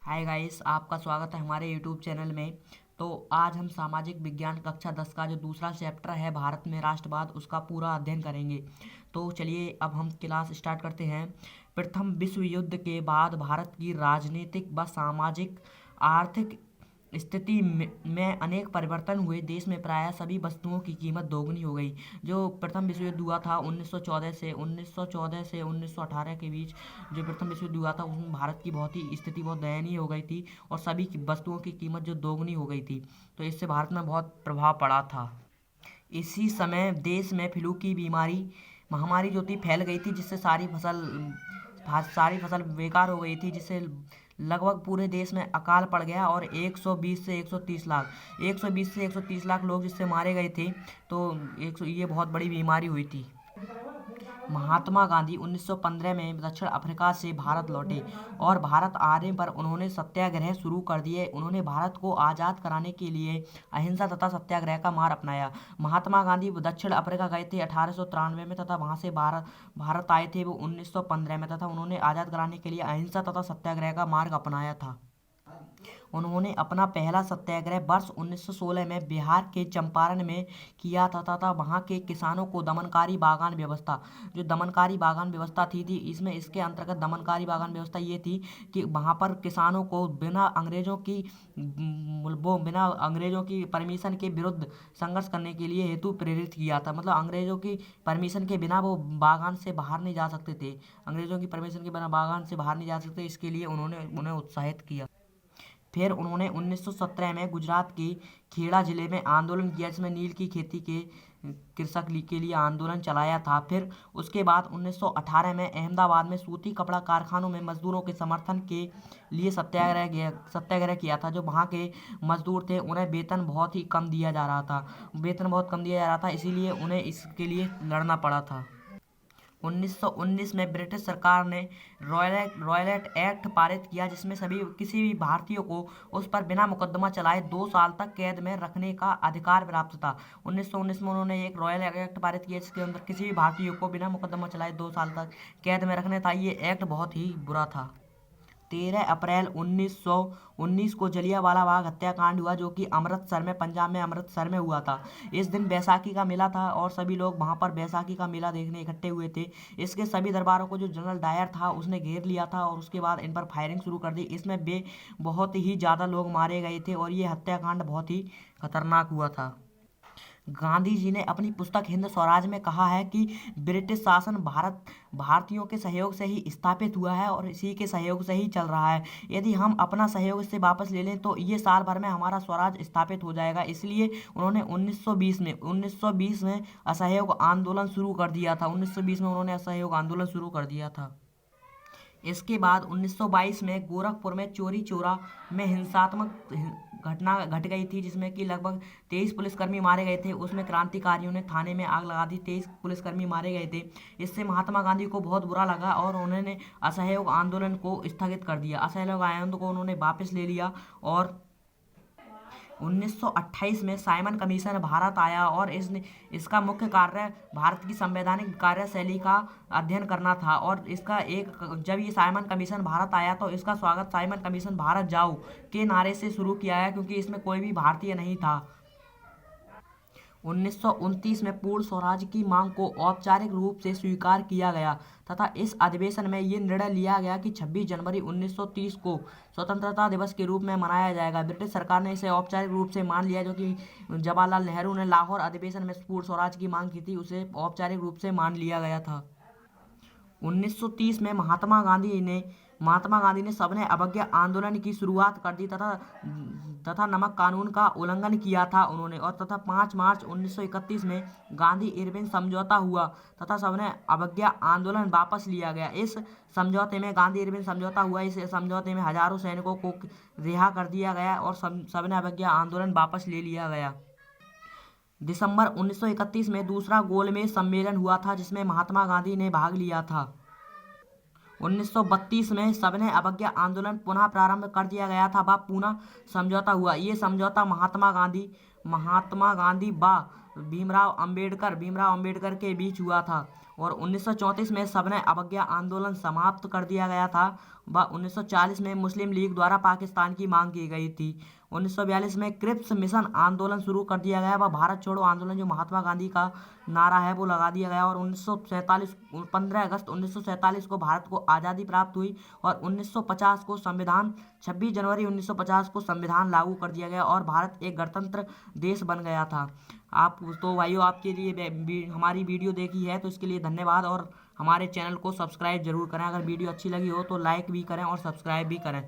Hi guys, आपका स्वागत है हमारे यूट्यूब चैनल में। तो आज हम सामाजिक विज्ञान कक्षा 10 का जो दूसरा चैप्टर है भारत में राष्ट्रवाद, उसका पूरा अध्ययन करेंगे। तो चलिए अब हम क्लास स्टार्ट करते हैं। प्रथम विश्व युद्ध के बाद भारत की राजनीतिक व सामाजिक आर्थिक स्थिति में अनेक परिवर्तन हुए। देश में प्रायः सभी वस्तुओं की कीमत दोगुनी हो गई। जो प्रथम विश्व युद्ध हुआ था 1914 से 1918 के बीच, जो प्रथम विश्व युद्ध हुआ था उसमें भारत की बहुत ही स्थिति बहुत दयनीय हो गई थी और सभी की वस्तुओं की कीमत जो दोगुनी हो गई थी। तो इससे भारत में बहुत प्रभाव पड़ा था। इसी समय देश में फ्लू की महामारी जो थी फैल गई थी, जिससे सारी फसल बेकार हो गई थी, जिससे लगभग पूरे देश में अकाल पड़ गया और 120 से 130 लाख लोग जिससे मारे गए थे। तो ये बहुत बड़ी बीमारी हुई थी। महात्मा गांधी 1915 में दक्षिण अफ्रीका से भारत लौटे और भारत आने पर उन्होंने सत्याग्रह शुरू कर दिए। उन्होंने भारत को आज़ाद कराने के लिए अहिंसा तथा सत्याग्रह का मार्ग अपनाया। महात्मा गांधी दक्षिण अफ्रीका गए थे 1893 में तथा वहां से भारत आए थे वो 1915 में, तथा उन्होंने आज़ाद कराने के लिए अहिंसा तथा सत्याग्रह का मार्ग अपनाया था। उन्होंने अपना पहला सत्याग्रह वर्ष 1916 में बिहार के चंपारण में किया था तथा वहाँ के किसानों को दमनकारी बागान व्यवस्था थी इसमें इसके अंतर्गत दमनकारी बागान व्यवस्था ये थी कि वहाँ पर किसानों को बिना अंग्रेजों की परमिशन के विरुद्ध संघर्ष करने के लिए हेतु प्रेरित किया था। मतलब अंग्रेजों की परमिशन के बिना वो बागान से बाहर नहीं जा सकते थे। अंग्रेजों की परमिशन के बिना बागान से बाहर नहीं जा सकते, इसके लिए उन्होंने उन्हें उत्साहित किया। फिर उन्होंने 1917 में गुजरात के खेड़ा जिले में आंदोलन किया, जिसमें नील की खेती के कृषक के लिए आंदोलन चलाया था। फिर उसके बाद 1918 में अहमदाबाद में सूती कपड़ा कारखानों में मजदूरों के समर्थन के लिए सत्याग्रह किया था। जो वहाँ के मजदूर थे उन्हें वेतन बहुत कम दिया जा रहा था, इसीलिए उन्हें इसके लिए लड़ना पड़ा था। 1919 में ब्रिटिश सरकार ने रॉयलेट एक्ट पारित किया, जिसमें किसी भी भारतीय को उस पर बिना मुकदमा चलाए 2 साल तक कैद में रखने का अधिकार प्राप्त था। 1919 में उन्होंने एक रॉयल एक्ट पारित किया, जिसके अंदर किसी भी भारतीय को बिना मुकदमा चलाए 2 साल तक कैद में रखने था। ये एक्ट बहुत ही बुरा था। 13 अप्रैल 1919 को जलियांवाला बाग हत्याकांड हुआ, जो कि पंजाब में अमृतसर में हुआ था। इस दिन बैसाखी का मेला था और सभी लोग वहां पर बैसाखी का मेला देखने इकट्ठे हुए थे। इसके सभी दरबारों को जो जनरल डायर था उसने घेर लिया था और उसके बाद इन पर फायरिंग शुरू कर दी। इसमें बहुत ही ज़्यादा लोग मारे गए थे और ये हत्याकांड बहुत ही खतरनाक हुआ था। गांधी जी ने अपनी पुस्तक हिंद स्वराज में कहा है कि ब्रिटिश शासन भारतीयों के सहयोग से ही स्थापित हुआ है और इसी के सहयोग से ही चल रहा है। यदि हम अपना सहयोग इससे वापस ले लें तो ये साल भर में हमारा स्वराज स्थापित हो जाएगा। इसलिए उन्होंने 1920 में असहयोग आंदोलन शुरू कर दिया था। 1920 में उन्होंने असहयोग आंदोलन शुरू कर दिया था। इसके बाद 1922 में गोरखपुर में चोरी चौरा में हिंसात्मक घटना घट गई थी, जिसमें कि लगभग 23 पुलिसकर्मी मारे गए थे। उसमें क्रांतिकारियों ने थाने में आग लगा दी, 23 पुलिसकर्मी मारे गए थे। इससे महात्मा गांधी को बहुत बुरा लगा और उन्होंने असहयोग आंदोलन को स्थगित कर दिया। असहयोग आंदोलन को उन्होंने वापस ले लिया और 1928 में साइमन कमीशन भारत आया और इसका मुख्य कार्य भारत की संवैधानिक कार्यशैली का अध्ययन करना था। और जब ये साइमन कमीशन भारत आया तो इसका स्वागत साइमन कमीशन भारत जाओ के नारे से शुरू किया है, क्योंकि इसमें कोई भी भारतीय नहीं था। 1929 में पूर्ण स्वराज की मांग को औपचारिक रूप से स्वीकार किया गया तथा इस अधिवेशन में ये निर्णय लिया गया कि 26 जनवरी 1930 को स्वतंत्रता दिवस के रूप में मनाया जाएगा। ब्रिटिश सरकार ने इसे औपचारिक रूप से मान लिया, जो कि जवाहरलाल नेहरू ने लाहौर अधिवेशन में पूर्ण स्वराज की मांग की थी, उसे औपचारिक रूप से मान लिया गया था। 1930 में महात्मा गांधी ने सबने अवज्ञा आंदोलन की शुरुआत कर दी तथा नमक कानून का उल्लंघन किया था उन्होंने। और तथा 5 मार्च 1931 में गांधी इरविन समझौता हुआ तथा सबने अवज्ञा आंदोलन वापस लिया गया। इस समझौते में गांधी इरविन समझौता हुआ। इस समझौते में हजारों सैनिकों को रिहा कर दिया गया और सबने अवज्ञा आंदोलन वापस ले लिया गया। दिसंबर 1931 में दूसरा गोलमेज सम्मेलन हुआ था, जिसमें महात्मा गांधी ने भाग लिया था। 1932 में सबने अवज्ञा आंदोलन पुनः प्रारंभ कर दिया गया था व पुनः समझौता हुआ। ये समझौता महात्मा गांधी व भीमराव अंबेडकर के बीच हुआ था। और 1934 में सबने अवज्ञा आंदोलन समाप्त कर दिया गया था। 1940 में मुस्लिम लीग द्वारा पाकिस्तान की मांग की गई थी। 1942 में क्रिप्स मिशन आंदोलन शुरू कर दिया गया। वह भारत छोड़ो आंदोलन जो महात्मा गांधी का नारा है वो लगा दिया गया। और 15 अगस्त 1947 को भारत को आज़ादी प्राप्त हुई। और 1950 को संविधान 26 जनवरी 1950 को संविधान लागू कर दिया गया और भारत एक गणतंत्र देश बन गया था। आप तो भाइयों, आपके लिए हमारी वीडियो देखी है तो इसके लिए धन्यवाद। और हमारे चैनल को सब्सक्राइब जरूर करें। अगर वीडियो अच्छी लगी हो तो लाइक भी करें और सब्सक्राइब भी करें।